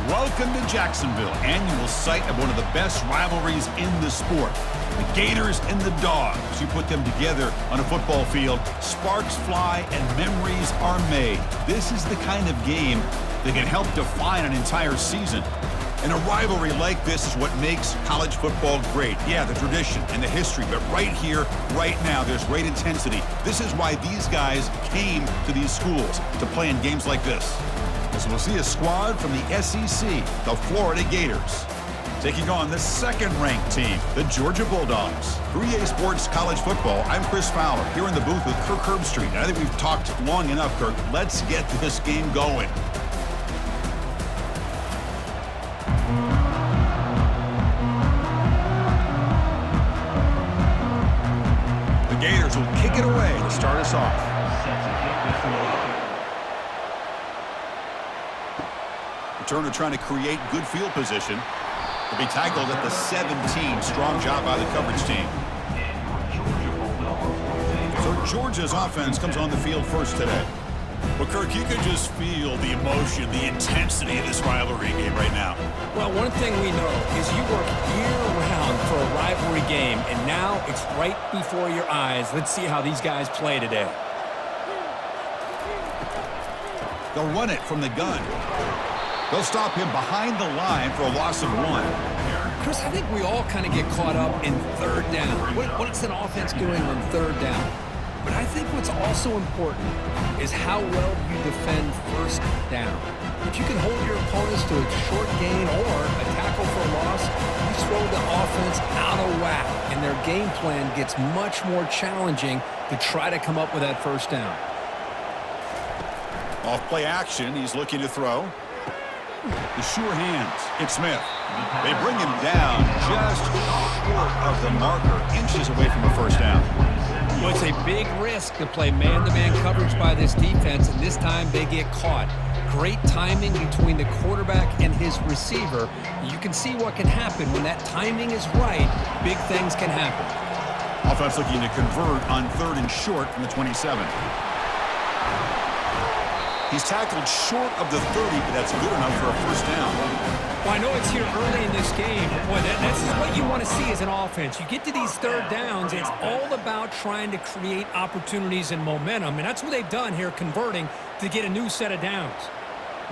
Welcome to Jacksonville, annual site of one of the best rivalries in the sport. The Gators and the Dogs. You put them together on a football field, sparks fly and memories are made. This is the kind of game that can help define an entire season. And a rivalry like this is what makes college football great. Yeah, the tradition and the history, but right here, right now, there's great intensity. This is why these guys came to these schools to play in games like this. As we'll see a squad from the SEC, the Florida Gators, taking on the second-ranked team, the Georgia Bulldogs. For EA Sports College Football, I'm Chris Fowler, here in the booth with Kirk Herbstreit. And I think we've talked long enough, Kirk. Let's get this game going. The Gators will kick it away to start us off. Turner trying to create good field position. To be tackled at the 17. Strong job by the coverage team. So Georgia's offense comes on the field first today. Well, Kirk, you can just feel the emotion, the intensity of this rivalry game right now. Well, one thing we know is you work year-round for a rivalry game, and now it's right before your eyes. Let's see how these guys play today. They'll run it from the gun. They'll stop him behind the line for a loss of 1. Chris, I think we all kind of get caught up in third down. What's an offense doing on third down? But I think what's also important is how well you defend first down. If you can hold your opponents to a short gain or a tackle for a loss, you throw the offense out of whack, and their game plan gets much more challenging to try to come up with that first down. Off play action, he's looking to throw. The sure hands. It's Smith. They bring him down just short of the marker, inches away from a first down. Well, it's a big risk to play man-to-man coverage by this defense, and this time they get caught. Great timing between the quarterback and his receiver. You can see what can happen when that timing is right. Big things can happen. Offense looking to convert on 3rd and short from the 27. He's tackled short of the 30, but that's good enough for a first down. Well, I know it's here early in this game, but boy, that's what you want to see as an offense. You get to these third downs, it's all about trying to create opportunities and momentum, and that's what they've done here, converting to get a new set of downs.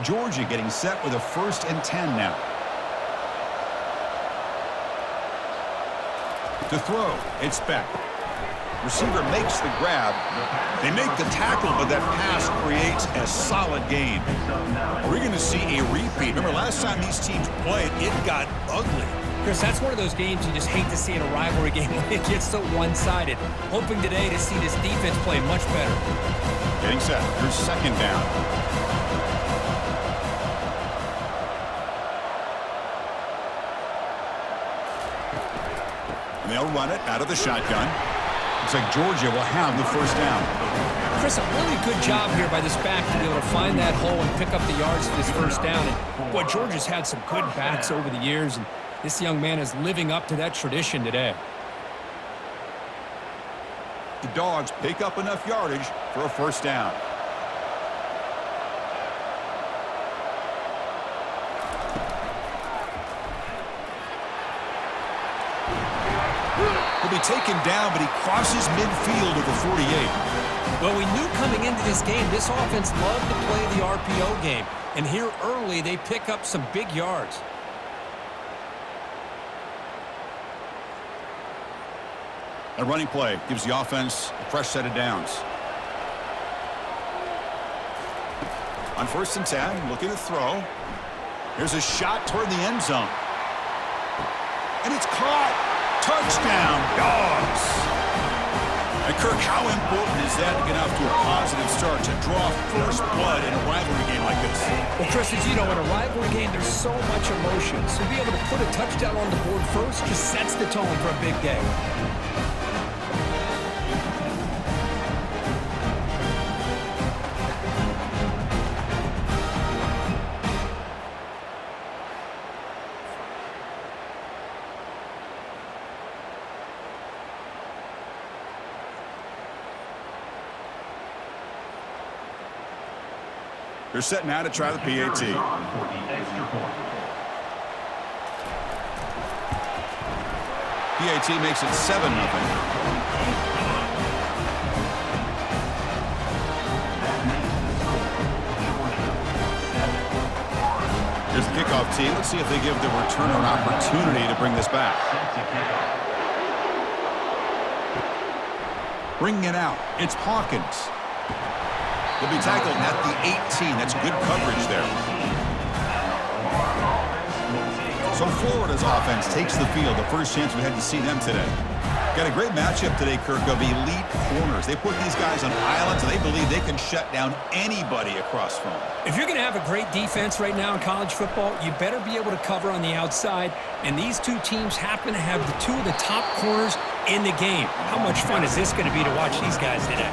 Georgia getting set with a 1st and 10 now. To throw, it's Beck. Receiver makes the grab. They make the tackle, but that pass creates a solid gain. We're going to see a repeat. Remember, last time these teams played, it got ugly. Chris, that's one of those games you just hate to see in a rivalry game when it gets so one-sided. Hoping today to see this defense play much better. Getting set. Here's 2nd down. And they'll run it out of the shotgun. Looks like Georgia will have the first down. Chris, a really good job here by this back to be able to find that hole and pick up the yards for this first down. And boy, Georgia's had some good backs over the years, and this young man is living up to that tradition today. The Dogs pick up enough yardage for a first down. He'll be taken down, but he crosses midfield at the 48. Well, we knew coming into this game, this offense loved to play the RPO game. And here early, they pick up some big yards. A running play gives the offense a fresh set of downs. On 1st and 10, looking to throw. Here's a shot toward the end zone. And it's caught. Touchdown, Dogs. And Kirk, how important is that to get off to a positive start, to draw first blood in a rivalry game like this? Well, Chris, as you know, in a rivalry game, there's so much emotion. So to be able to put a touchdown on the board first just sets the tone for a big day. They're set now to try the PAT. PAT makes it 7-0. Here's the kickoff team. Let's see if they give the returner an opportunity to bring this back. Bringing it out, it's Hawkins. He'll be tackled at the 18. That's good coverage there. So Florida's offense takes the field. The first chance we had to see them today. Got a great matchup today, Kirk, of elite corners. They put these guys on islands, and they believe they can shut down anybody across from them. If you're going to have a great defense right now in college football, you better be able to cover on the outside. And these two teams happen to have two of the top corners in the game. How much fun is this going to be to watch these guys today?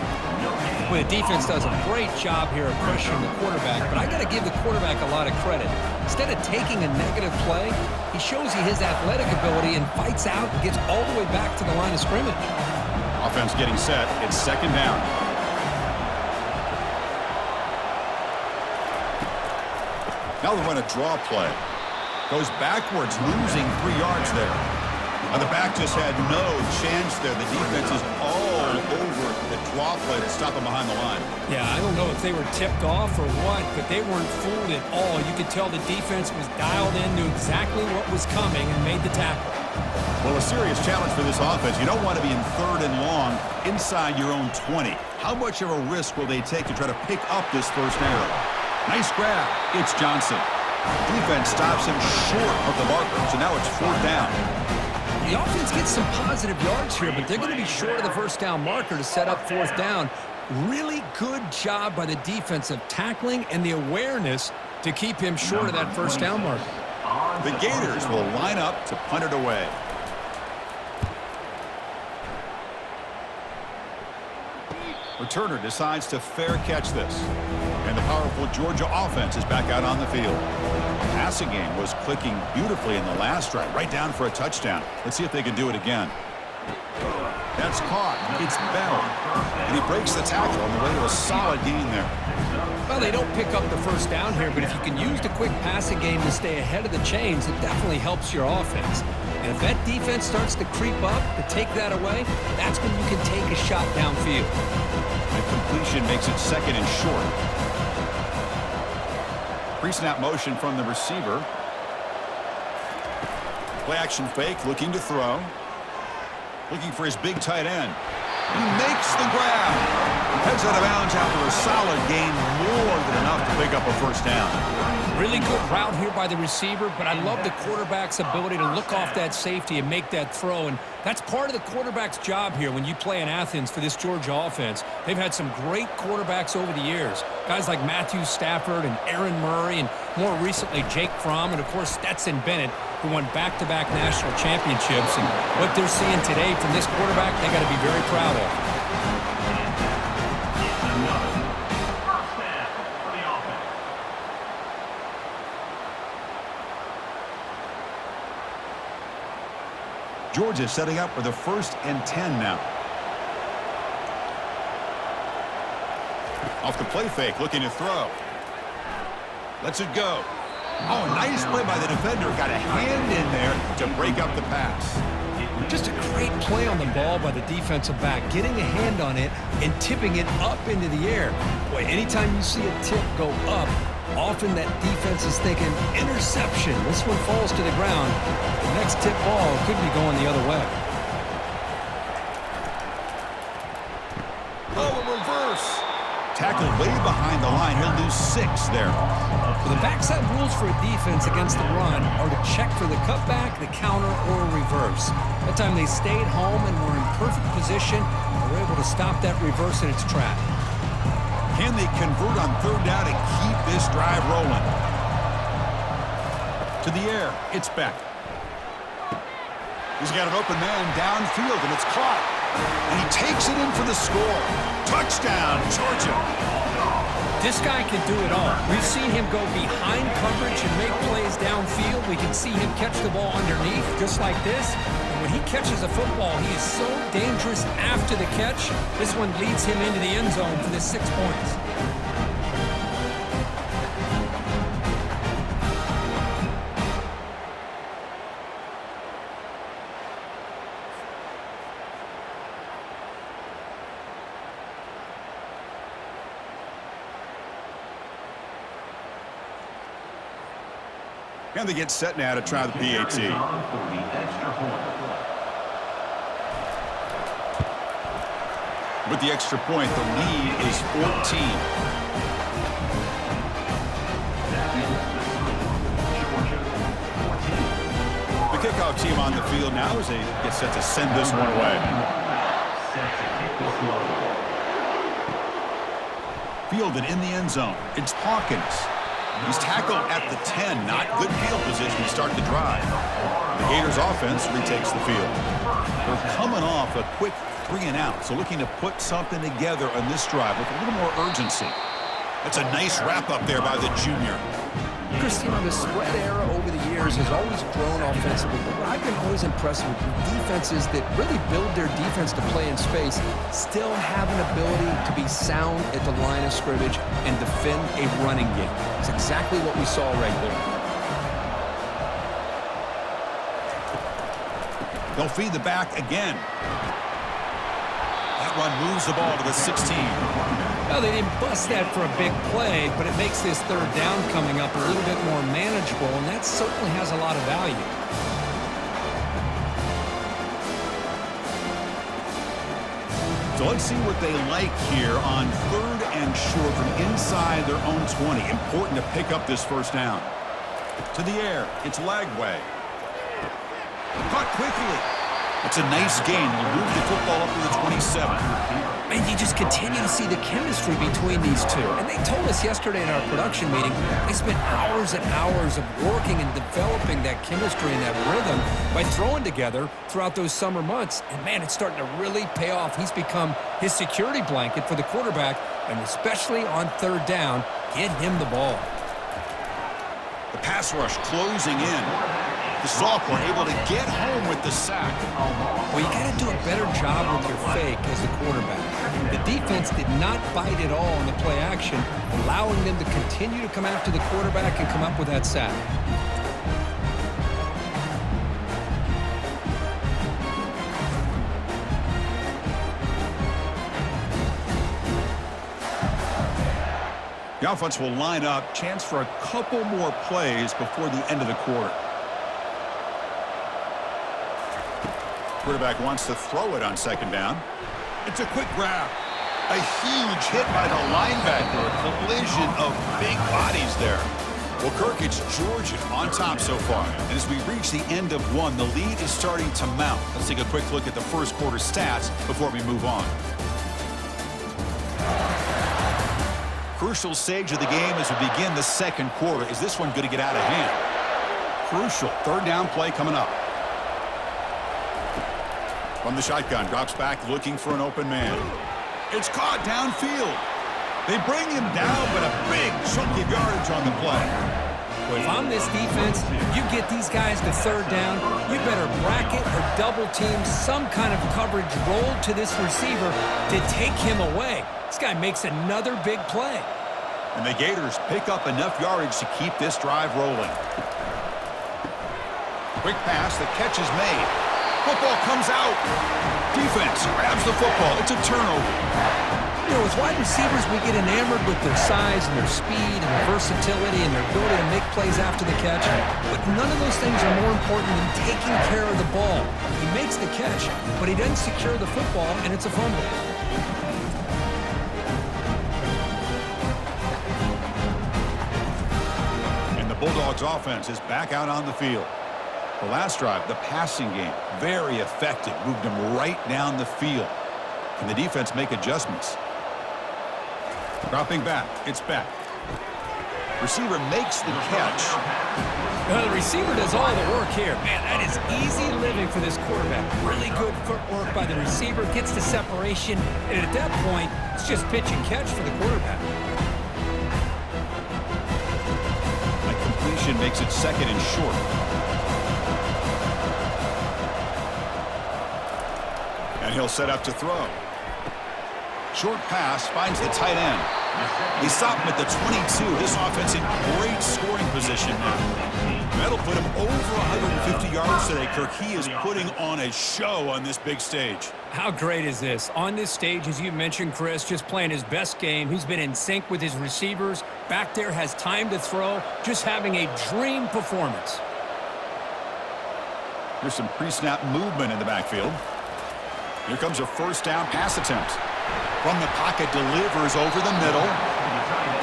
Well, the defense does a great job here of pressuring the quarterback, but I got to give the quarterback a lot of credit. Instead of taking a negative play, he shows you his athletic ability and fights out and gets all the way back to the line of scrimmage. Offense getting set. It's second down. Now they run a draw play. Goes backwards, losing 3 yards there. Now the back just had no chance there. The defense is all over the draw play to stop him behind the line. Yeah, I don't know if they were tipped off or what, but they weren't fooled at all. You could tell the defense was dialed in, knew exactly what was coming, and made the tackle. Well, a serious challenge for this offense. You don't want to be in 3rd and long inside your own 20. How much of a risk will they take to try to pick up this first down? Nice grab. It's Johnson. Defense stops him short of the marker, so now it's 4th down. The offense gets some positive yards here, but they're going to be short of the first down marker to set up 4th down. Really good job by the defense of tackling and the awareness to keep him short of that first down marker. The Gators will line up to punt it away. Returner decides to fair catch this. And the powerful Georgia offense is back out on the field. The passing game was clicking beautifully in the last drive, right down for a touchdown. Let's see if they can do it again. That's caught. It's Bell. And he breaks the tackle on the way to a solid gain there. Well, they don't pick up the first down here, but if you can use the quick passing game to stay ahead of the chains, it definitely helps your offense. And if that defense starts to creep up to take that away, that's when you can take a shot downfield. The completion makes it 2nd and short. Pre-snap motion from the receiver. Play action fake, looking to throw. Looking for his big tight end. He makes the grab. Heads out of bounds after a solid gain, more than enough to pick up a first down. Really good route here by the receiver, but I love the quarterback's ability to look off that safety and make that throw. And that's part of the quarterback's job here when you play in Athens for this Georgia offense. They've had some great quarterbacks over the years. Guys like Matthew Stafford and Aaron Murray, and more recently Jake Fromm, and of course Stetson Bennett, who won back-to-back national championships. And what they're seeing today from this quarterback, they got to be very proud of. Georgia setting up for the 1st and 10 now. Off the play fake, looking to throw. Lets it go. Oh, nice play by the defender. Got a hand in there to break up the pass. Just a great play on the ball by the defensive back, getting a hand on it and tipping it up into the air. Boy, anytime you see a tip go up, often that defense is thinking interception. This one falls to the ground. The next tip ball could be going the other way. Oh, a reverse. Tackled way behind the line. He'll lose 6 there. Well, the backside rules for a defense against the run are to check for the cutback, the counter, or a reverse. That time they stayed home and were in perfect position and were able to stop that reverse in its track. Can they convert on 3rd down and keep this drive rolling? To the air, it's Beck. He's got an open man downfield, and it's caught. And he takes it in for the score. Touchdown, Georgia. This guy can do it all. We've seen him go behind coverage and make plays downfield. We can see him catch the ball underneath, just like this. And when he catches a football, he is so dangerous after the catch. This one leads him into the end zone for the 6 points. And they get set now to try the PAT. With the extra point, the lead is 14. The kickoff team on the field now as they get set to send this one away. Fielded in the end zone. It's Hawkins. He's tackled at the 10. Not good field position to start the drive. The Gators offense retakes the field. They're coming off a quick 3-and-out, so looking to put something together on this drive with a little more urgency. That's a nice wrap up there by the junior. Christina, the spread era over the years has always grown offensively, but what I've been always impressed with defenses that really build their defense to play in space still have an ability to be sound at the line of scrimmage and defend a running game. It's exactly what we saw right there. They'll feed the back again. That run moves the ball to the 16. Well, they didn't bust that for a big play, but it makes this third down coming up a little bit more manageable, and that certainly has a lot of value. So let's see what they like here on 3rd and short from inside their own 20. Important to pick up this first down. To the air, it's Lagway. Caught quickly. It's a nice gain. We'll move the football up to the 27. And you just continue to see the chemistry between these two. And they told us yesterday in our production meeting, they spent hours and hours of working and developing that chemistry and that rhythm by throwing together throughout those summer months. And, man, it's starting to really pay off. He's become his security blanket for the quarterback, and especially on 3rd down, get him the ball. The pass rush closing in. The sophomore able to get home with the sack. Well, you got to do a better job with your fake as the quarterback. The defense did not bite at all in the play action, allowing them to continue to come after the quarterback and come up with that sack. The offense will line up. Chance for a couple more plays before the end of the quarter. Quarterback wants to throw it on 2nd down. It's a quick grab. A huge hit by the linebacker. A collision of big bodies there. Well, Kirk, it's Georgia on top so far. And as we reach the end of one, the lead is starting to mount. Let's take a quick look at the first quarter stats before we move on. Crucial stage of the game as we begin the 2nd quarter. Is this one going to get out of hand? Crucial 3rd down play coming up. From the shotgun, drops back looking for an open man. It's caught downfield. They bring him down, but a big chunk of yardage on the play. Well, if I'm this defense, you get these guys to 3rd down, you better bracket or double team some kind of coverage roll to this receiver to take him away. This guy makes another big play. And the Gators pick up enough yardage to keep this drive rolling. Quick pass, the catch is made. Football comes out. Defense grabs the football. It's a turnover. You know, with wide receivers, we get enamored with their size and their speed and their versatility and their ability to make plays after the catch. But none of those things are more important than taking care of the ball. He makes the catch, but he doesn't secure the football, and it's a fumble. And the Bulldogs offense is back out on the field. The last drive, the passing game, very effective. Moved them right down the field. Can the defense make adjustments? Dropping back, it's back. Receiver makes the catch. Well, the receiver does all the work here. Man, that is easy living for this quarterback. Really good footwork by the receiver, gets the separation, and at that point, it's just pitch and catch for the quarterback. A completion makes it 2nd and short. And he'll set up to throw. Short pass finds the tight end. They stop him at the 22. This offense in great scoring position now. That'll put him over 150 yards today, Kirk. He is putting on a show on this big stage. How great is this? On this stage, as you mentioned, Chris, just playing his best game. He's been in sync with his receivers. Back there, has time to throw. Just having a dream performance. Here's some pre-snap movement in the backfield. Here comes a first down pass attempt. From the pocket, delivers over the middle.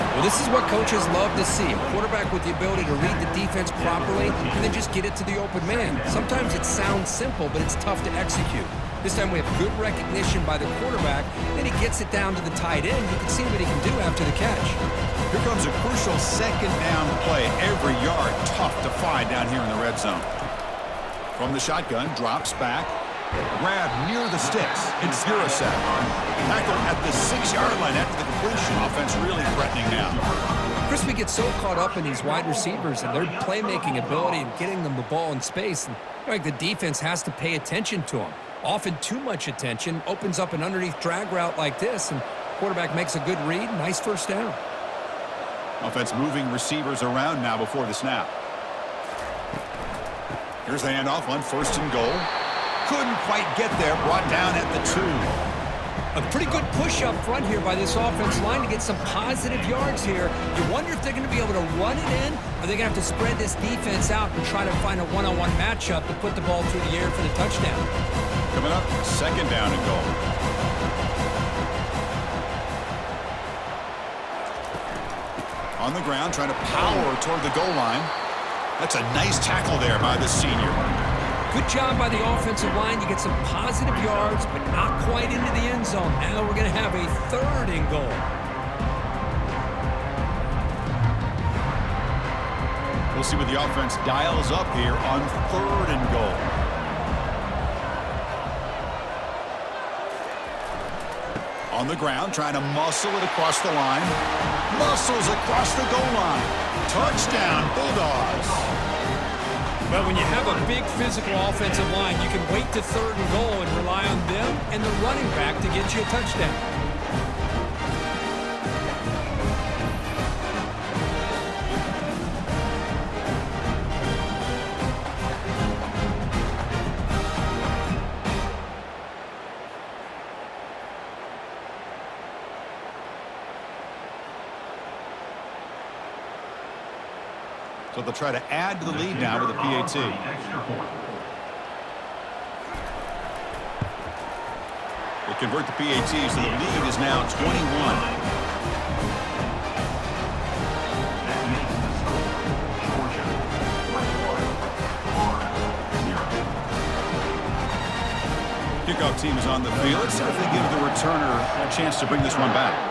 Well, this is what coaches love to see. A quarterback with the ability to read the defense properly and then just get it to the open man. Sometimes it sounds simple, but it's tough to execute. This time we have good recognition by the quarterback, then he gets it down to the tight end. You can see what he can do after the catch. Here comes a crucial second down play. Every yard tough to find down here in the red zone. From the shotgun, drops back. Grab near the sticks. It's Zirasek. Tackle at the 6-yard line after the completion. Offense really threatening now. Chris, we get so caught up in these wide receivers and their playmaking ability and getting them the ball in space. And like the defense has to pay attention to them. Often too much attention opens up an underneath drag route like this, and quarterback makes a good read. Nice first down. Offense moving receivers around now before the snap. Here's the handoff on first and goal. Couldn't quite get there. Brought down at the 2. A pretty good push up front here by this offense line to get some positive yards here. You wonder if they're going to be able to run it in, or they're going to have to spread this defense out and try to find a one-on-one matchup to put the ball through the air for the touchdown. Coming up, second down and goal. On the ground, trying to power toward the goal line. That's a nice tackle there by the senior. Good job by the offensive line. You get some positive yards, but not quite into the end zone. Now we're going to have a third and goal. We'll see what the offense dials up here on third and goal. On the ground, trying to muscle it across the line. Muscles across the goal line. Touchdown, Bulldogs. Well, when you have a big physical offensive line, you can wait to third and goal and rely on them and the running back to get you a touchdown. So they'll try to add to the lead now with a PAT. They convert the PAT, so the lead is now 21. Kickoff team is on the field. Let's see if they give the returner a chance to bring this one back.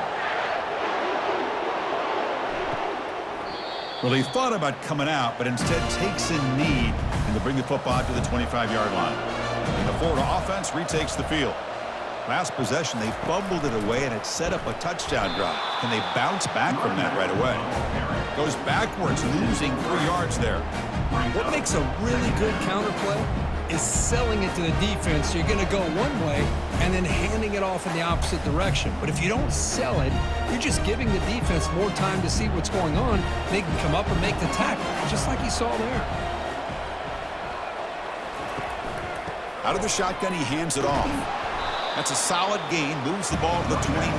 Well, he thought about coming out, but instead takes a knee and to bring the football to the 25-yard line. And the Florida offense retakes the field. Last possession, they fumbled it away, and it set up a touchdown drive. Can they bounce back from that right away? Goes backwards, losing 3 yards there. What makes a really good counterplay is selling it to the defense. So you're going to go one way and then handing it off in the opposite direction. But if you don't sell it, you're just giving the defense more time to see what's going on. They can come up and make the tackle, just like you saw there. Out of the shotgun, he hands it off. That's a solid gain, moves the ball to the 29.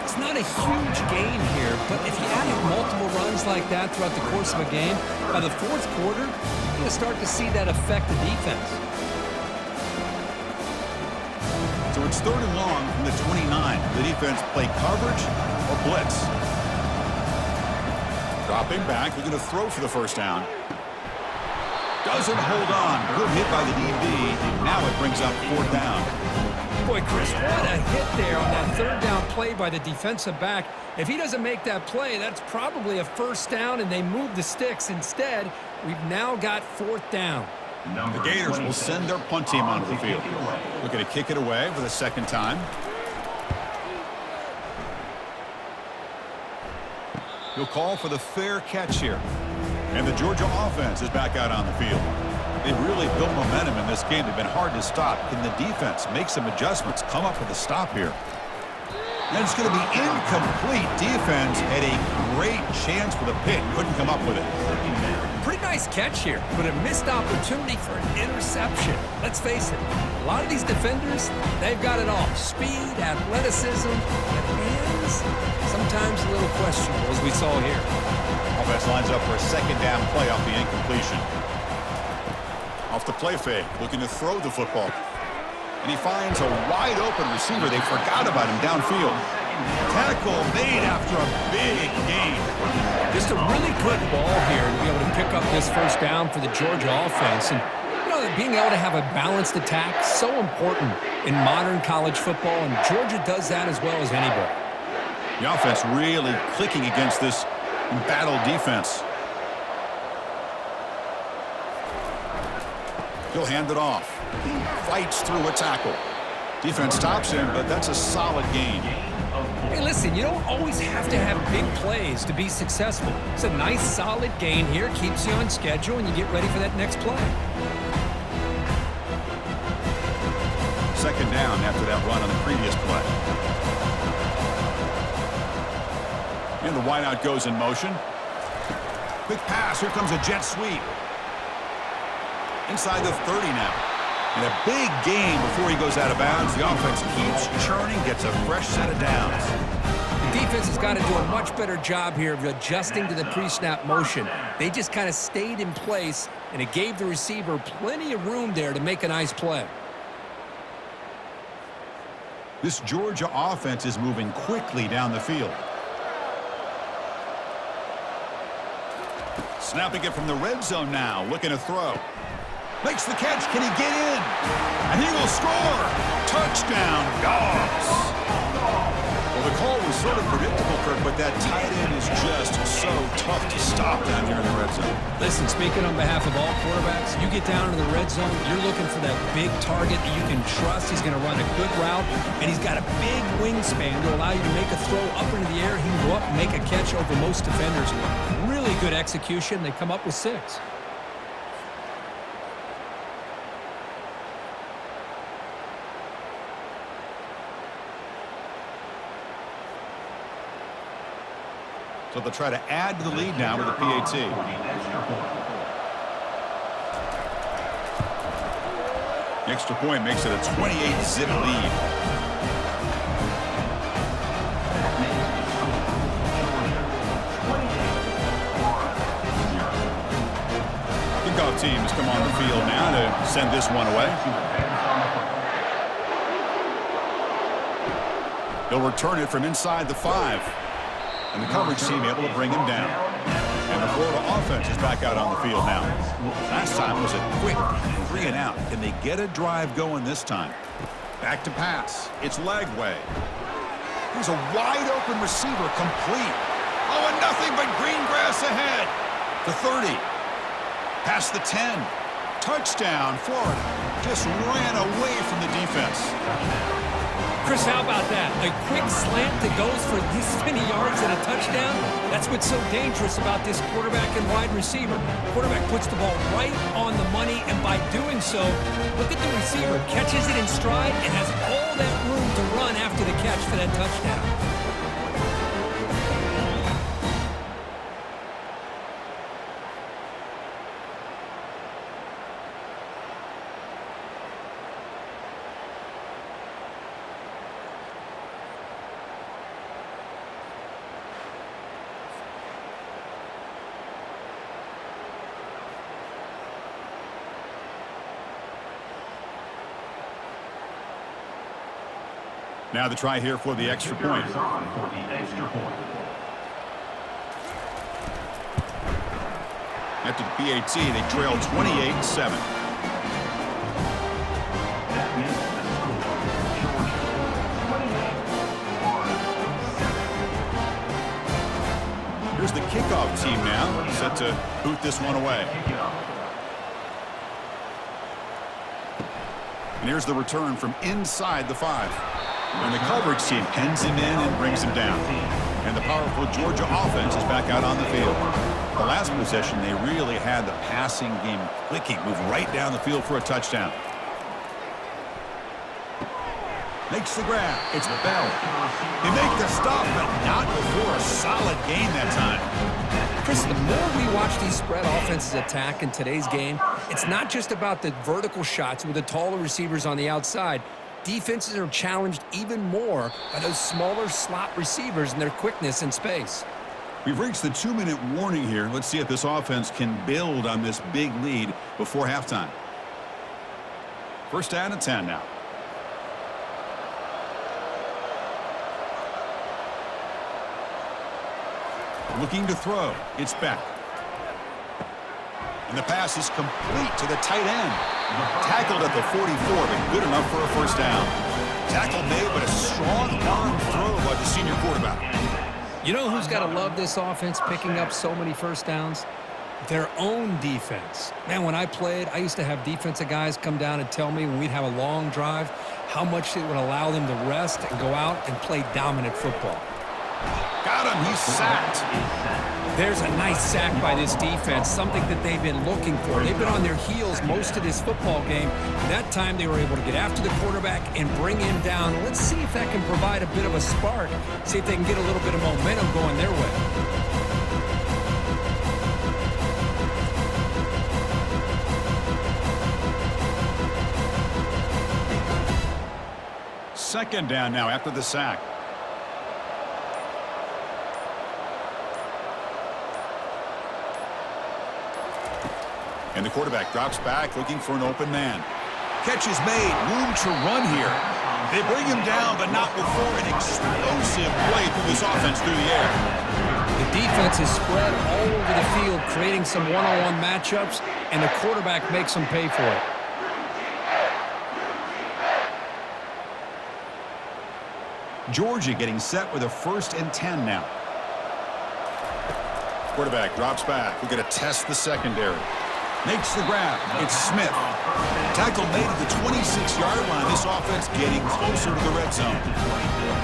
It's not a huge gain here, but if you add up multiple runs like that throughout the course of a game, by the fourth quarter, you're going to start to see that affect the defense. So it's third and long from the 29. The defense play coverage or blitz. Dropping back, they're going to throw for the first down. Doesn't hold on. Good hit by the DB. Now it brings up fourth down. Boy, Chris, what a hit there on that third down play by the defensive back. If he doesn't make that play, that's probably a first down, and they move the sticks. Instead, we've now got fourth down. The Gators will send their punt team onto the field. Looking to kick it away for the second time. He'll call for the fair catch here. And the Georgia offense is back out on the field. They've really built momentum in this game. They've been hard to stop. Can the defense make some adjustments, come up with a stop here? And it's going to be incomplete. Defense had a great chance for the pick. Couldn't come up with it. Pretty nice catch here, but a missed opportunity for an interception. Let's face it, a lot of these defenders, they've got it all. Speed, athleticism, and hands, sometimes a little questionable, as we saw here. Offense lines up for a second down play off the incompletion. Off the play fake, looking to throw the football. And he finds a wide-open receiver. They forgot about him downfield. Tackle made after a big gain. Just a really good ball here to be able to pick up this first down for the Georgia offense. And, you know, being able to have a balanced attack, so important in modern college football, and Georgia does that as well as anybody. The offense really clicking against this embattled defense. He'll hand it off. Fights through a tackle. Defense stops him, but that's a solid gain. Hey, listen, you don't always have to have big plays to be successful. It's a nice, solid gain here. Keeps you on schedule, and you get ready for that next play. Second down after that run on the previous play. And the wideout goes in motion. Quick pass. Here comes a jet sweep. Inside the 30 now. And a big gain before he goes out of bounds. The offense keeps churning, gets a fresh set of downs. The defense has got to do a much better job here of adjusting to the pre-snap motion. They just kind of stayed in place, and it gave the receiver plenty of room there to make a nice play. This Georgia offense is moving quickly down the field. Snapping it from the red zone now, looking to throw. Makes the catch. Can he get in? And he will score. Touchdown, Dogs. Well, the call was sort of predictable, Kirk, but that tight end is just so tough to stop down here in the red zone. Listen, speaking on behalf of all quarterbacks, you get down into the red zone, you're looking for that big target that you can trust. He's going to run a good route, and he's got a big wingspan to allow you to make a throw up into the air. He can go up and make a catch over most defenders. Really good execution. They come up with 6. So they'll try to add to the lead now with a PAT. The extra point makes it a 28-zip lead. Kickoff team has come on the field now to send this one away. They'll return it from inside the 5. And the coverage team able to bring him down. And the Florida offense is back out on the field now. Last time was a quick 3 and out. Can they get a drive going this time? Back to pass. It's Legway. Here's a wide open receiver complete. Oh, and nothing but green grass ahead. The 30. Past the 10. Touchdown, Florida. Just ran away from the defense. Chris, how about that? A quick slant that goes for this many yards and a touchdown. That's what's so dangerous about this quarterback and wide receiver. Quarterback puts the ball right on the money, and by doing so, look at the receiver. Catches it in stride and has all that room to run after the catch for that touchdown. Now the try here for the extra point. After the PAT, they trail 28-7. Here's the kickoff team now, set to boot this one away. And here's the return from inside the 5. And the coverage team pens him in and brings him down. And the powerful Georgia offense is back out on the field. The last possession, they really had the passing game clicking, move right down the field for a touchdown. Makes the grab. It's Bell. They make the stop, but not before a solid gain that time. Chris, the more we watch these spread offenses attack in today's game, it's not just about the vertical shots with the taller receivers on the outside. Defenses are challenged even more by those smaller slot receivers and their quickness in space. We've reached the 2-minute warning here. Let's see if this offense can build on this big lead before halftime. First down and 10 now. Looking to throw. It's back. And the pass is complete to the tight end. Tackled at the 44, but good enough for a first down. Tackle made, but a strong arm throw by the senior quarterback. You know who's got to love this offense picking up so many first downs? Their own defense. Man, when I played, I used to have defensive guys come down and tell me when we'd have a long drive how much it would allow them to rest and go out and play dominant football. Got him. He's sacked. There's a nice sack by this defense, something that they've been looking for. They've been on their heels most of this football game. That time they were able to get after the quarterback and bring him down. Let's see if that can provide a bit of a spark, see if they can get a little bit of momentum going their way. Second down now after the sack. And the quarterback drops back looking for an open man. Catch is made. Room to run here. They bring him down, but not before an explosive play through this offense through the air. The defense is spread all over the field, creating some one-on-one matchups, and the quarterback makes them pay for it. Georgia getting set with a 1st and 10 now. Quarterback drops back. We're going to test the secondary. Makes the grab. It's Smith. Tackle made at the 26-yard line. This offense getting closer to the red zone.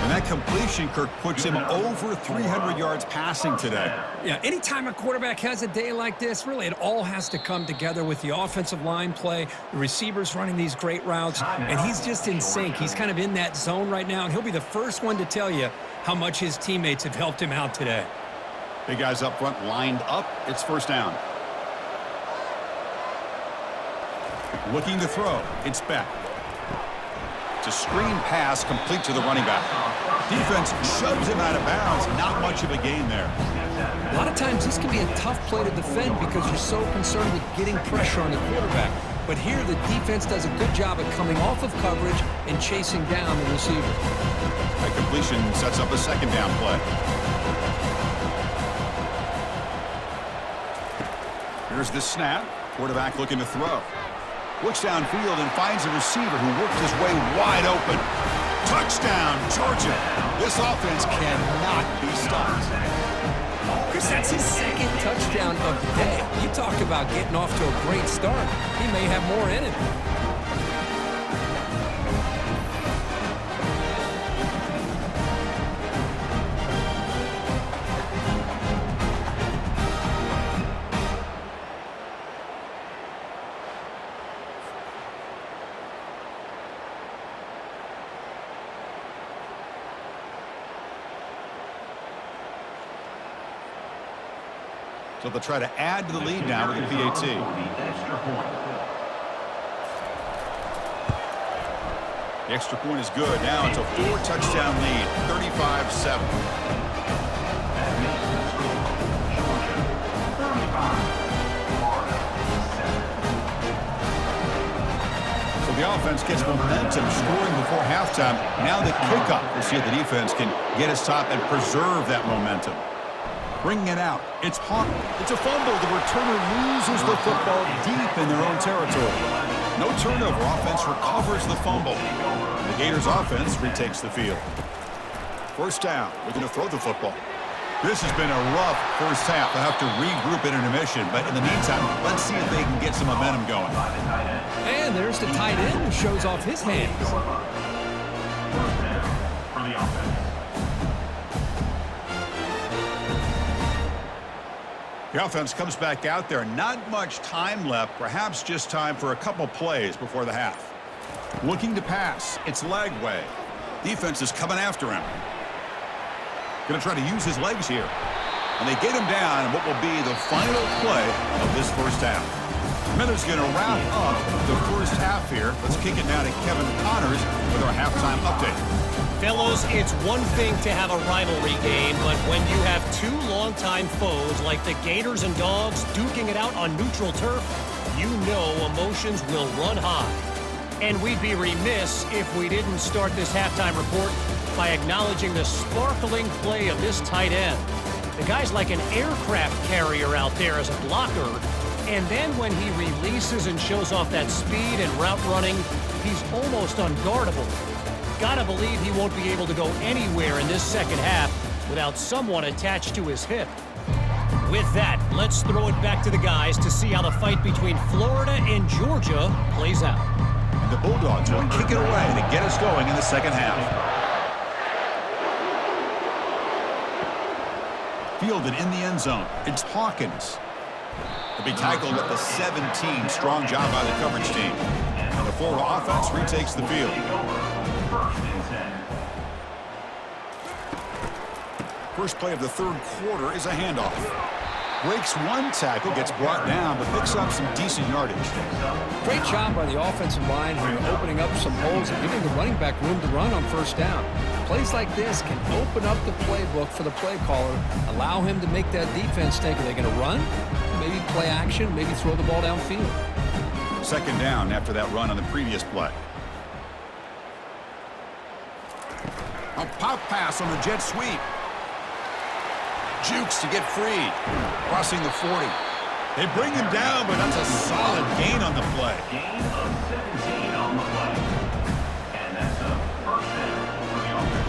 And that completion, Kirk, puts him over 300 yards passing today. Yeah, anytime a quarterback has a day like this, really it all has to come together with the offensive line play, the receivers running these great routes, and he's just in sync. He's kind of in that zone right now, and he'll be the first one to tell you how much his teammates have helped him out today. Big guys up front lined up. It's first down. Looking to throw. It's back. It's a screen pass complete to the running back. Defense shoves him out of bounds. Not much of a gain there. A lot of times this can be a tough play to defend because you're so concerned with getting pressure on the quarterback. But here the defense does a good job of coming off of coverage and chasing down the receiver. That completion sets up a second down play. Here's the snap. Quarterback looking to throw. Looks downfield and finds a receiver who worked his way wide open. Touchdown, Georgia. This offense cannot be stopped. Chris, that's his second touchdown of the day. You talk about getting off to a great start. He may have more in it. So they'll try to add to the lead now with the PAT. The extra point is good. Now it's a 4-touchdown lead, 35-7. So the offense gets momentum scoring before halftime. Now the kickoff. We'll see if the defense can get his top and preserve that momentum. Bringing it out. It's Hawk. It's a fumble. The returner loses the football deep in their own territory. No turnover. Offense recovers the fumble. The Gators offense retakes the field. First down. We're going to throw the football. This has been a rough first half. They'll have to regroup in intermission. But in the meantime, let's see if they can get some momentum going. And there's the tight end who shows off his hands. The offense comes back out there. Not much time left. Perhaps just time for a couple plays before the half. Looking to pass. It's Lagway. Defense is coming after him. Going to try to use his legs here. And they get him down in what will be the final play of this first half. Miller's going to wrap up the first half here. Let's kick it now to Kevin Connors with our halftime update. Fellows, it's one thing to have a rivalry game, but when you have two longtime foes like the Gators and Dogs duking it out on neutral turf, you know emotions will run high. And we'd be remiss if we didn't start this halftime report by acknowledging the sparkling play of this tight end. The guy's like an aircraft carrier out there as a blocker, and then when he releases and shows off that speed and route running, he's almost unguardable. Gotta believe he won't be able to go anywhere in this second half without someone attached to his hip. With that, let's throw it back to the guys to see how the fight between Florida and Georgia plays out. And the Bulldogs will kick it away to get us going in the second half. Fielded in the end zone. It's Hawkins. To be tackled at the 17. Strong job by the coverage team. And the Florida offense retakes the field. First play of the third quarter is a handoff. Breaks one tackle, gets brought down, but picks up some decent yardage. Great job by the offensive line here, opening up some holes and giving the running back room to run on first down. Plays like this can open up the playbook for the play caller, allow him to make that defense think, are they going to run? Maybe play action, maybe throw the ball downfield. Second down after that run on the previous play. A pop pass on the jet sweep. Jukes to get free. Crossing the 40. They bring him down, but that's a solid gain on the play. Gain of 17 on the play. And that's a first down for the offense.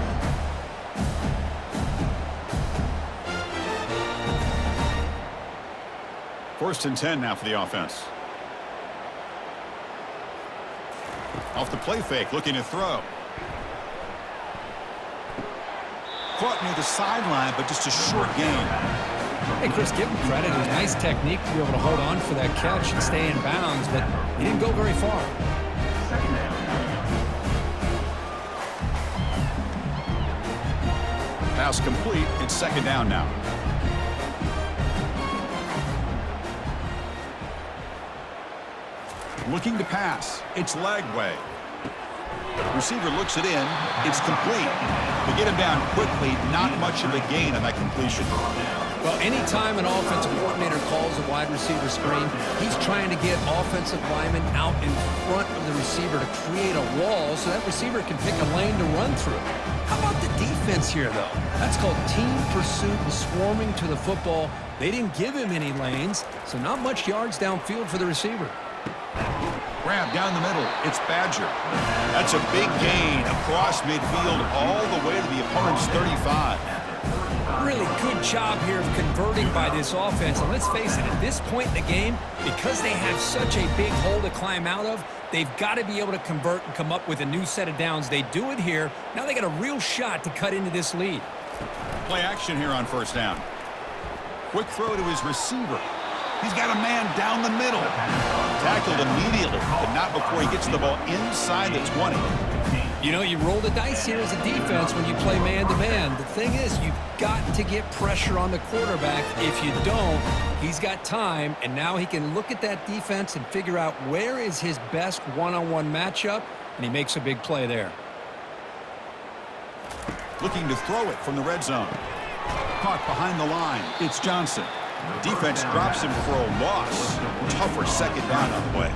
First and 10 now for the offense. Off the play fake, looking to throw. Caught near the sideline, but just a short gain. Hey, Chris, give him credit. It was nice technique to be able to hold on for that catch and stay in bounds, but he didn't go very far. Pass complete. It's second down now. Looking to pass. It's Lagway. Receiver looks it in. It's complete. To get him down quickly, not much of a gain on that completion. Well, anytime an offensive coordinator calls a wide receiver screen, he's trying to get offensive linemen out in front of the receiver to create a wall so that receiver can pick a lane to run through. How about the defense here, though? That's called team pursuit and swarming to the football. They didn't give him any lanes, so not much yards downfield for the receiver. Grab down the middle. It's Badger. That's a big gain across midfield all the way to the opponent's 35. Really good job here of converting by this offense. And let's face it, at this point in the game, because they have such a big hole to climb out of, they've got to be able to convert and come up with a new set of downs. They do it here. Now they got a real shot to cut into this lead. Play action here on first down. Quick throw to his receiver. He's got a man down the middle. Tackled immediately, but not before he gets the ball inside the 20. You know, you roll the dice here as a defense when you play man-to-man. The thing is, you've got to get pressure on the quarterback. If you don't, he's got time, and now he can look at that defense and figure out where is his best one-on-one matchup, and he makes a big play there. Looking to throw it from the red zone. Caught behind the line. It's Johnson. Defense drops him for a loss. Tougher second down on the way.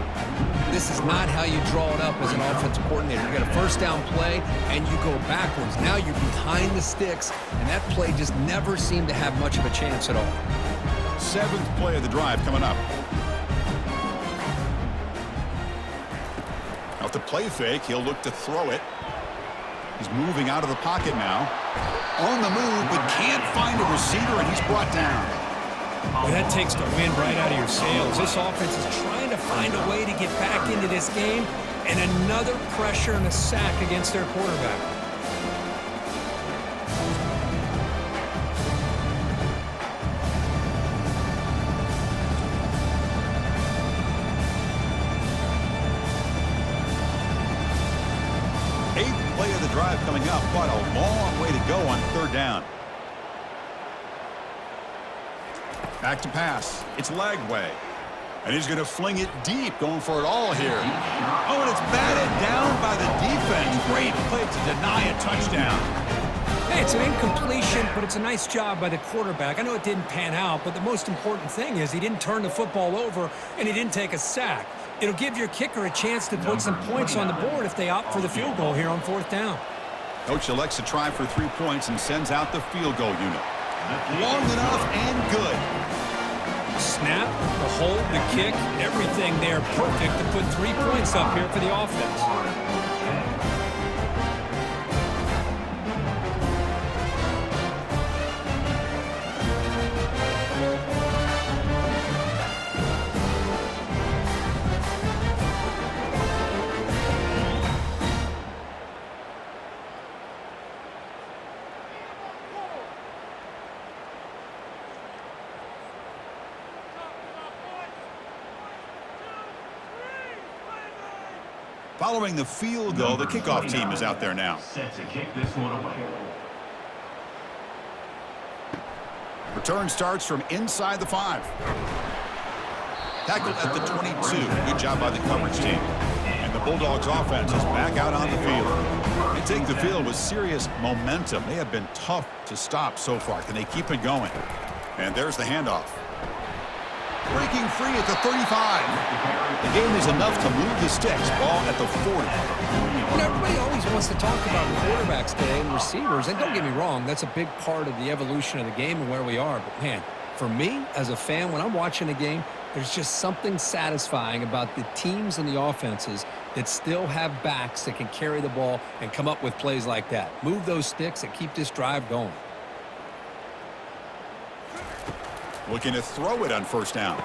This is not how you draw it up as an offensive coordinator. You got a first down play, and you go backwards. Now you're behind the sticks, and that play just never seemed to have much of a chance at all. Seventh play of the drive coming up. Off the play fake, he'll look to throw it. He's moving out of the pocket now. On the move, but can't find a receiver, and he's brought down. Well, that takes the wind right out of your sails. This offense is trying to find a way to get back into this game, and another pressure and a sack against their quarterback. Eighth play of the drive coming up, but a long way to go on third down. Back to pass. It's Lagway. And he's going to fling it deep, going for it all here. Oh, and it's batted down by the defense. Great play to deny a touchdown. Hey, it's an incompletion, but it's a nice job by the quarterback. I know it didn't pan out, but the most important thing is he didn't turn the football over and he didn't take a sack. It'll give your kicker a chance to put some points on the board if they opt for the field goal here on fourth down. Coach elects to try for 3 points and sends out the field goal unit. Long enough and good. Snap, the hold, the kick, everything there perfect to put 3 points up here for the offense. Following the field goal, the kickoff team is out there now. Set to kick this one away. Return starts from inside the 5. Tackled at the 22. Good job by the coverage team. And the Bulldogs offense is back out on the field. They take the field with serious momentum. They have been tough to stop so far. Can they keep it going? And there's the handoff. Breaking free at the 35. The game is enough to move the sticks. Ball at the 40. You know, everybody always wants to talk about quarterbacks today and receivers, and don't get me wrong, that's a big part of the evolution of the game and where we are. But, man, for me, as a fan, when I'm watching a game, there's just something satisfying about the teams and the offenses that still have backs that can carry the ball and come up with plays like that. Move those sticks and keep this drive going. Looking to throw it on first down.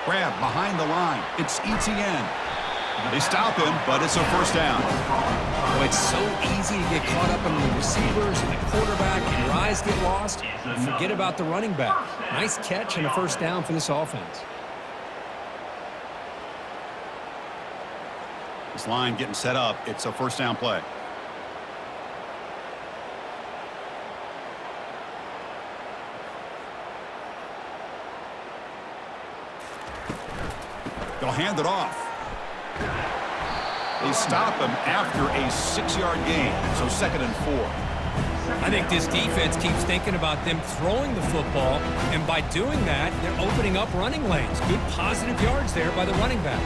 Grab behind the line. It's Etienne. They stop him, but it's a first down. Oh, it's so easy to get caught up in the receivers and the quarterback, and your eyes get lost. And forget about the running back. Nice catch and a first down for this offense. This line getting set up. It's a first down play. They'll hand it off. They stop him after a 6-yard gain, so 2nd and 4. I think this defense keeps thinking about them throwing the football, and by doing that, they're opening up running lanes. Good positive yards there by the running back.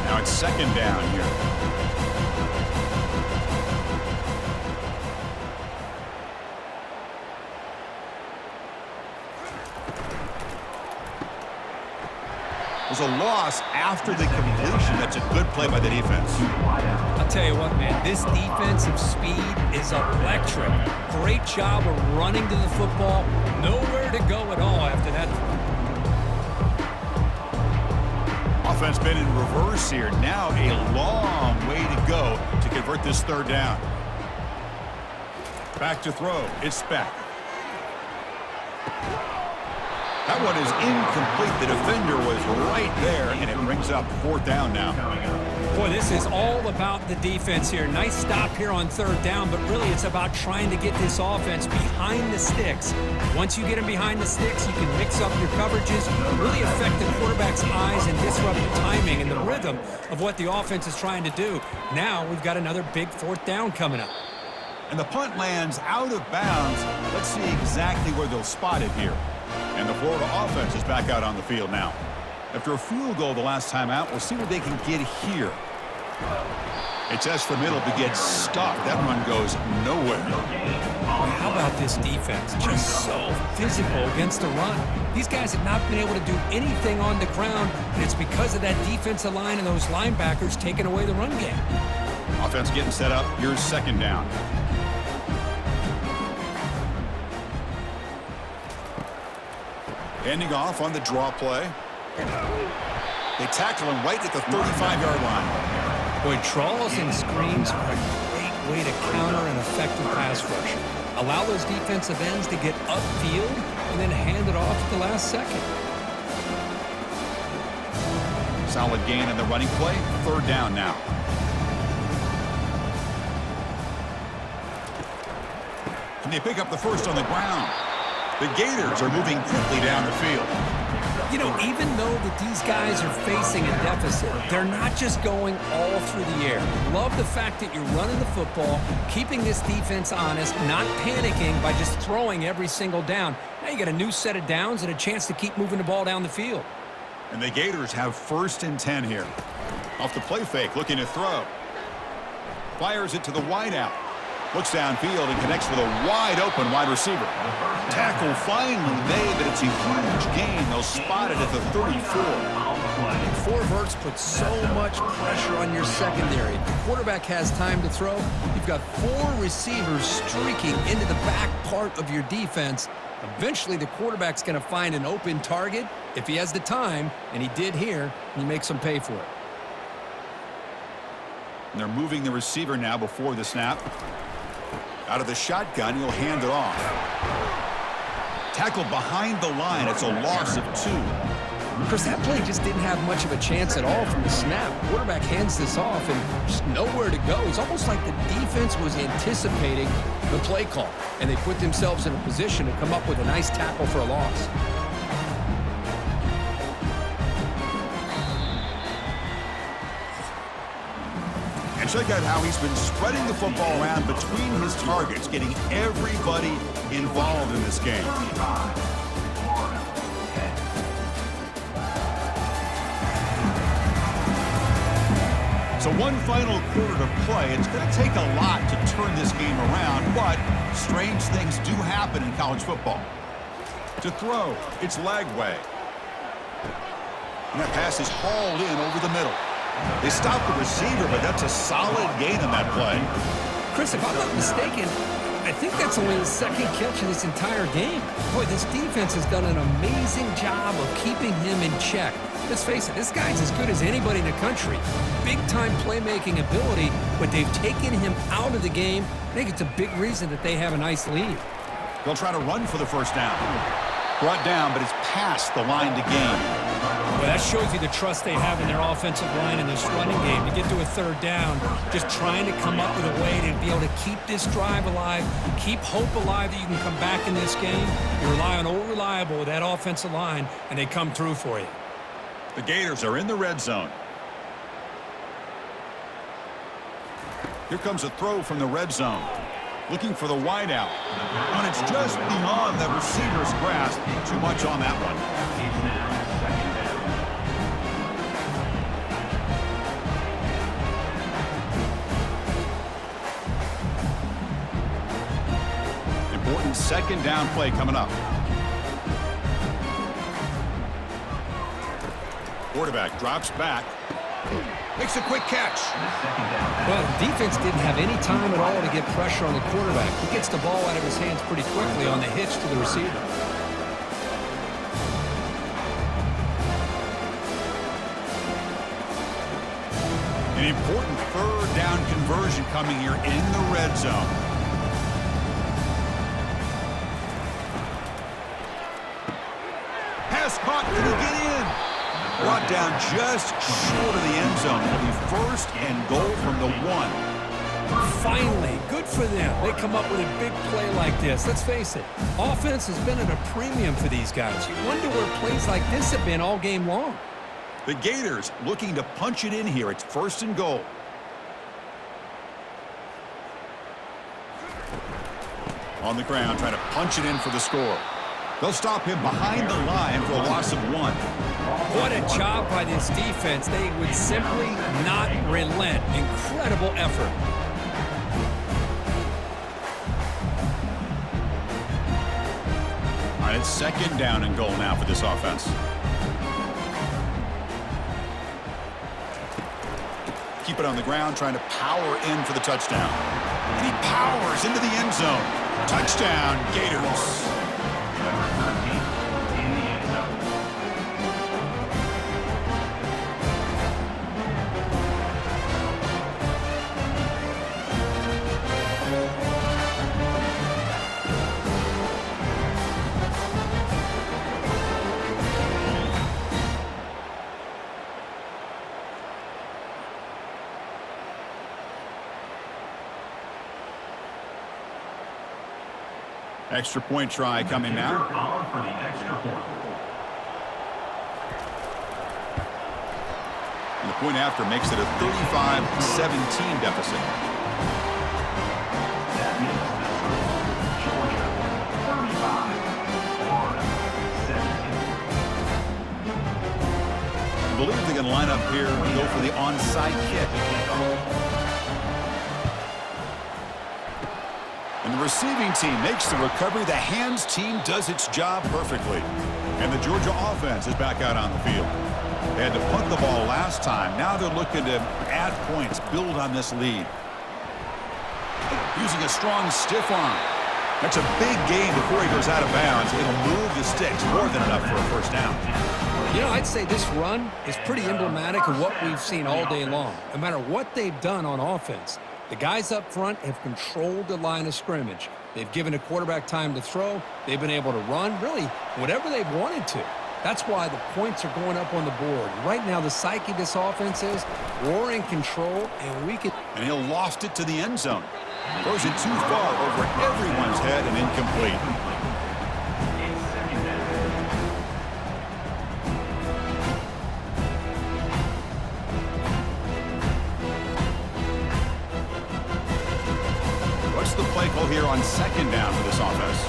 Now it's 2nd down here. Was a loss after the completion. That's a good play by the defense. I'll tell you what, man, this defensive speed is electric. Great job of running to the football. Nowhere to go at all after that. Offense been in reverse here. Now a long way to go to convert this 3rd down. Back to throw. It's Speck. That one is incomplete. The defender was right there, and it brings up 4th down now. Boy, this is all about the defense here. Nice stop here on 3rd down, but really it's about trying to get this offense behind the sticks. Once you get them behind the sticks, you can mix up your coverages, really affect the quarterback's eyes and disrupt the timing and the rhythm of what the offense is trying to do. Now we've got another big 4th down coming up. And the punt lands out of bounds. Let's see exactly where they'll spot it here. And the Florida offense is back out on the field now. After a field goal the last time out, we'll see what they can get here. It's the middle to get stuck. That run goes nowhere. How about this defense? Just so physical against the run. These guys have not been able to do anything on the ground, and it's because of that defensive line and those linebackers taking away the run game. Offense getting set up. Here's 2nd down. Ending off on the draw play. They tackle him right at the 35-yard line. Boy, draws and screens are a great way to counter an effective pass rush. Allow those defensive ends to get upfield and then hand it off at the last second. Solid gain in the running play. 3rd down now. And they pick up the first on the ground. The Gators are moving quickly down the field. You know, even though that these guys are facing a deficit, they're not just going all through the air. Love the fact that you're running the football, keeping this defense honest, not panicking by just throwing every single down. Now you got a new set of downs and a chance to keep moving the ball down the field. And the Gators have 1st and 10 here. Off the play fake, looking to throw. Fires it to the wideout. Looks downfield and connects with a wide-open wide receiver. Tackle finally made, but it's a huge gain. They'll spot it at the 34. Four verts put so much pressure on your secondary. If the quarterback has time to throw, you've got 4 receivers streaking into the back part of your defense. Eventually, the quarterback's going to find an open target if he has the time, and he did here, and he makes them pay for it. And they're moving the receiver now before the snap. Out of the shotgun, he'll hand it off. Tackled behind the line. It's a loss of 2. Chris, that play just didn't have much of a chance at all from the snap. Quarterback hands this off and just nowhere to go. It's almost like the defense was anticipating the play call, and they put themselves in a position to come up with a nice tackle for a loss. And check out how he's been spreading the football around between his targets, getting everybody involved in this game. So one final quarter to play. It's going to take a lot to turn this game around, but strange things do happen in college football. To throw, it's Lagway. And that pass is hauled in over the middle. They stop the receiver, but that's a solid gain on that play. Chris, if I'm not mistaken, I think that's only the 2nd catch of this entire game. Boy, this defense has done an amazing job of keeping him in check. Let's face it, this guy's as good as anybody in the country. Big-time playmaking ability, but they've taken him out of the game. I think it's a big reason that they have a nice lead. They'll try to run for the first down. Brought down, but it's past the line to gain. Well, that shows you the trust they have in their offensive line in this running game. To get to a 3rd down, just trying to come up with a way to be able to keep this drive alive, keep hope alive that you can come back in this game. You rely on Old Reliable with that offensive line, and they come through for you. The Gators are in the red zone. Here comes a throw from the red zone. Looking for the wideout. And it's just beyond the receiver's grasp. Too much on that one. Important 2nd down play coming up. Quarterback drops back. Makes a quick catch. Well, the defense didn't have any time at all to get pressure on the quarterback. He gets the ball out of his hands pretty quickly on the hitch to the receiver. An important 3rd down conversion coming here in the red zone. Pass caught. Can he get in? Brought down just short of the end zone. It'll be 1st and goal from the 1. Finally, good for them. They come up with a big play like this. Let's face it, offense has been at a premium for these guys. You wonder where plays like this have been all game long. The Gators looking to punch it in here. It's 1st and goal. On the ground, trying to punch it in for the score. They'll stop him behind the line for a loss of 1. What a job by this defense. They would simply not relent. Incredible effort. All right, it's 2nd down and goal now for this offense. Keep it on the ground, trying to power in for the touchdown. And he powers into the end zone. Touchdown, Gators. Extra point try coming now. Call for the extra point. And the point after makes it a 35-17 deficit. That means the score, Georgia 35, Florida 17. I believe they can line up here and go for the onside kick. And the receiving team makes the recovery. The hands team does its job perfectly. And the Georgia offense is back out on the field. They had to punt the ball last time. Now they're looking to add points, build on this lead. Using a strong stiff arm. That's a big gain before he goes out of bounds. It'll move the sticks more than enough for a first down. You know, I'd say this run is pretty emblematic of what we've seen all day long. No matter what they've done on offense, the guys up front have controlled the line of scrimmage. They've given a quarterback time to throw. They've been able to run, really, whatever they've wanted to. That's why the points are going up on the board. Right now, the psyche of this offense is we're in control, and we can... And he'll loft it to the end zone. Throws it too far over everyone's head and incomplete. What's the play call here on second down for this offense?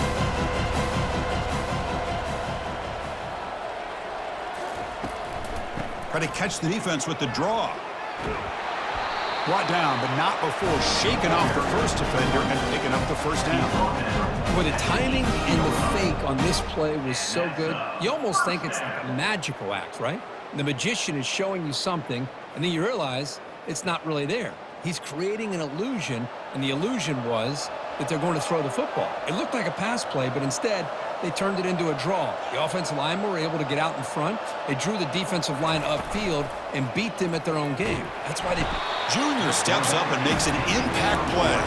Try to catch the defense with the draw. Brought down, but not before shaking off the first defender and picking up the first down. Well, the timing and the fake on this play was so good, you almost think it's like a magical act, right? The magician is showing you something, and then you realize it's not really there. He's creating an illusion, and the illusion was that they're going to throw the football. It looked like a pass play, but instead, they turned it into a draw. The offensive linemen were able to get out in front. They drew the defensive line upfield and beat them at their own game. That's why they... Junior steps up and makes an impact play.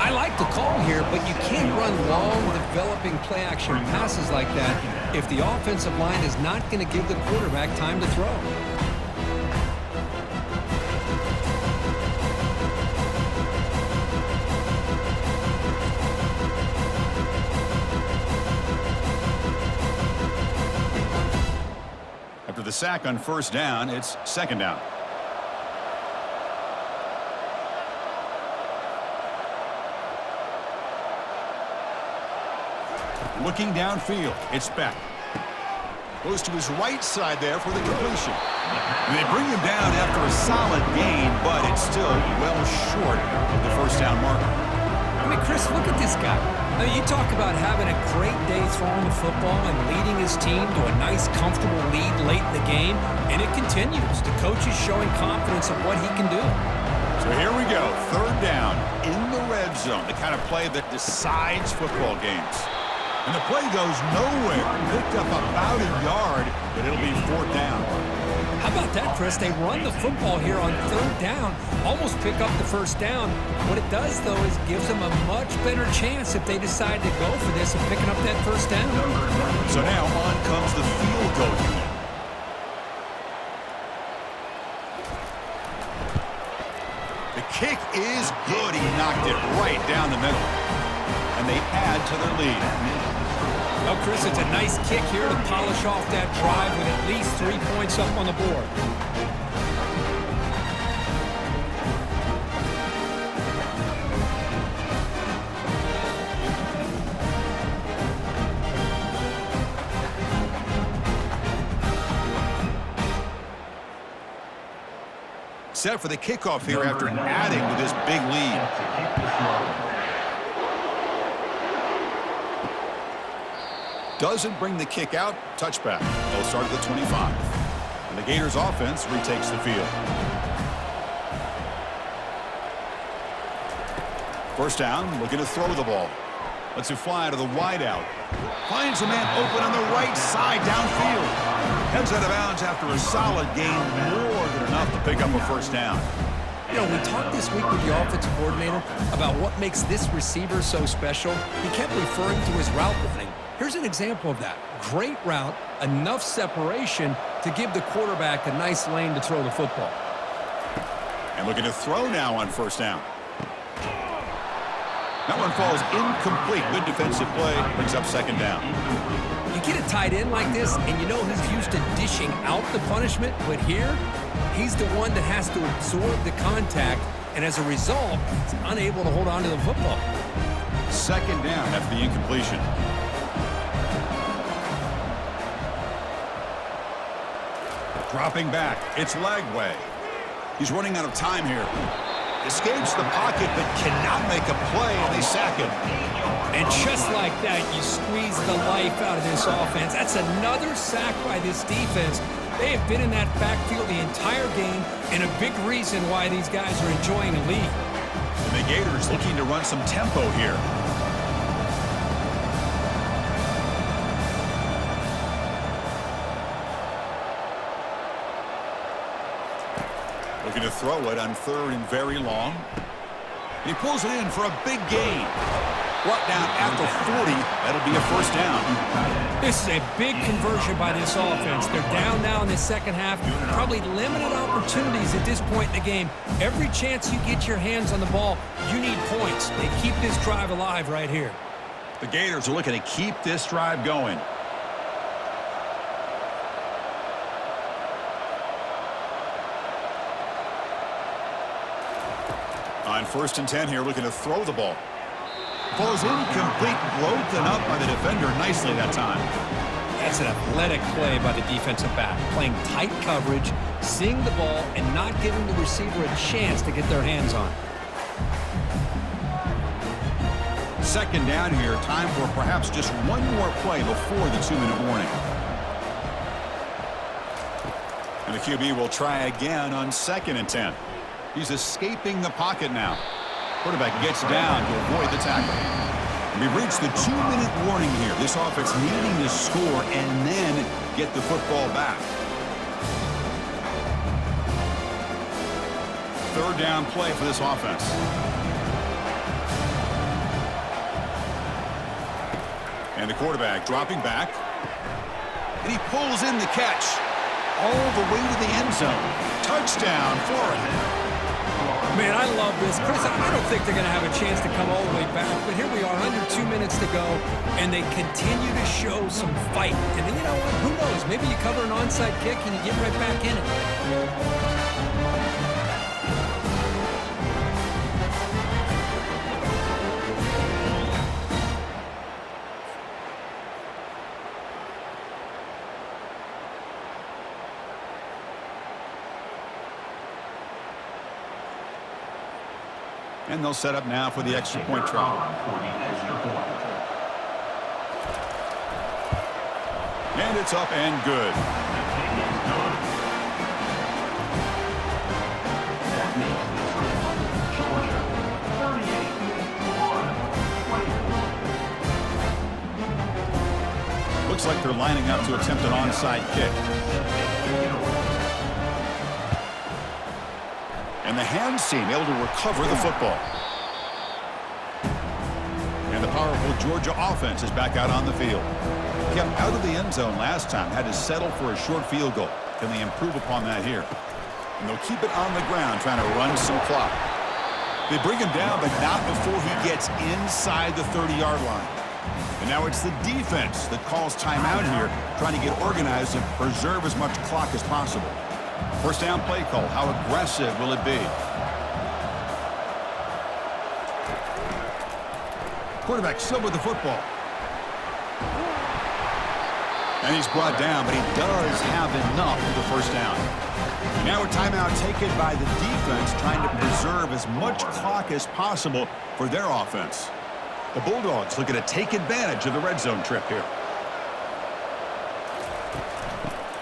I like the call here, but you can't run long, developing play-action passes like that if the offensive line is not going to give the quarterback time to throw. After the sack on first down, it's second down. Looking downfield, it's Beck. Goes to his right side there for the completion. And they bring him down after a solid gain, but it's still well short of the first down marker. I mean, Chris, look at this guy. I mean, you talk about having a great day throwing the football and leading his team to a nice, comfortable lead late in the game, and it continues. The coach is showing confidence of what he can do. So here we go, third down in the red zone, the kind of play that decides football games. And the play goes nowhere. Picked up about a yard, but it'll be fourth down. How about that, Chris? They run the football here on third down, almost pick up the first down. What it does, though, is gives them a much better chance if they decide to go for this and picking up that first down. So now on comes the field goal unit. The kick is good. He knocked it right down the middle. And they add to their lead. Well, Chris, it's a nice kick here to polish off that drive with at least 3 points up on the board. Set for the kickoff here after adding to this big lead. Doesn't bring the kick out. Touchback. They'll start at the 25. And the Gators offense retakes the field. First down, looking to throw the ball. Lets it fly to the wideout. Finds a man open on the right side downfield. Heads out of bounds after a solid gain, more than enough to pick up a first down. You know, we talked this week with the offensive coordinator about what makes this receiver so special. He kept referring to his route running. Here's an example of that. Great route, enough separation to give the quarterback a nice lane to throw the football. And looking to throw now on first down. That one falls incomplete. Good defensive play. Brings up second down. You get a tight end like this, and you know he's used to dishing out the punishment, but here, he's the one that has to absorb the contact, and as a result, he's unable to hold on to the football. Second down after the incompletion. Dropping back. It's Lagway. He's running out of time here. Escapes the pocket, but cannot make a play, and they sack him. And just like that, you squeeze the life out of this offense. That's another sack by this defense. They have been in that backfield the entire game, and a big reason why these guys are enjoying a lead. And the Gators looking to run some tempo here. Looking to throw it on third and very long. He pulls it in for a big gain. Brought down at the 40. That'll be a first down. This is a big conversion by this offense. They're down now in the second half. Probably limited opportunities at this point in the game. Every chance you get your hands on the ball, you need points. They keep this drive alive right here. The Gators are looking to keep this drive going. On 1st and 10 here, looking to throw the ball. Falls incomplete, broken up by the defender nicely that time. That's an athletic play by the defensive back. Playing tight coverage, seeing the ball, and not giving the receiver a chance to get their hands on it. Second down here, time for perhaps just one more play before the 2-minute warning. And the QB will try again on 2nd and 10. He's escaping the pocket now. Quarterback gets down to avoid the tackle. We've reached the 2-minute warning here. This offense needing to score and then get the football back. Third down play for this offense. And the quarterback dropping back. And he pulls in the catch all the way to the end zone. Touchdown, Florida. Man, I love this. Chris, I don't think they're going to have a chance to come all the way back, but here we are, under 2 minutes to go, and they continue to show some fight. And then, you know what? Who knows? Maybe you cover an onside kick and you get right back in it. And they'll set up now for the extra point try. And it's up and good. Looks like they're lining up to attempt an onside kick. And the hands team able to recover the football. And the powerful Georgia offense is back out on the field. Kept out of the end zone last time, had to settle for a short field goal. Can they improve upon that here? And they'll keep it on the ground, trying to run some clock. They bring him down, but not before he gets inside the 30-yard line. And now it's the defense that calls timeout here, trying to get organized and preserve as much clock as possible. First down play call. How aggressive will it be? Quarterback still with the football. And he's brought down, but he does have enough for the first down. Now a timeout taken by the defense, trying to preserve as much clock as possible for their offense. The Bulldogs looking to take advantage of the red zone trip here.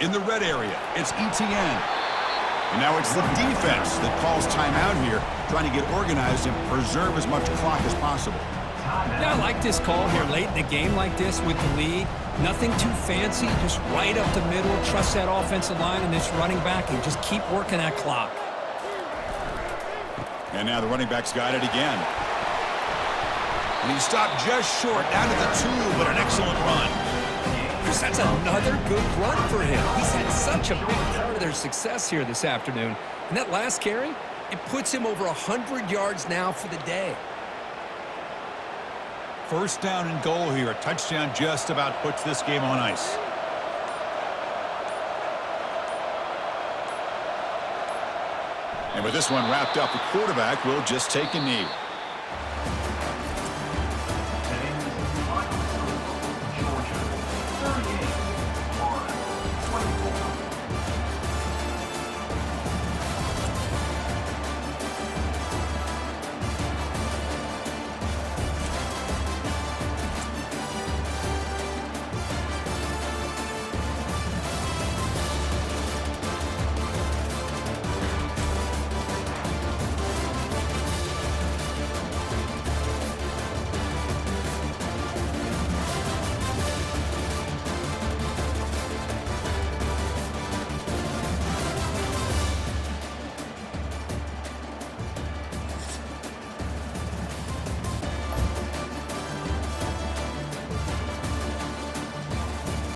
In the red area, it's ETN. And now it's the defense that calls timeout here, trying to get organized and preserve as much clock as possible. Yeah, I like this call here late in the game like this with the lead. Nothing too fancy, just right up the middle. Trust that offensive line and this running back and just keep working that clock. And now the running back's got it again. And he stopped just short, down to the 2, but an excellent run. That's another good run for him. He's had such a big part of their success here this afternoon. And that last carry, it puts him over 100 yards now for the day. First down and goal here. A touchdown just about puts this game on ice. And with this one wrapped up, the quarterback will just take a knee.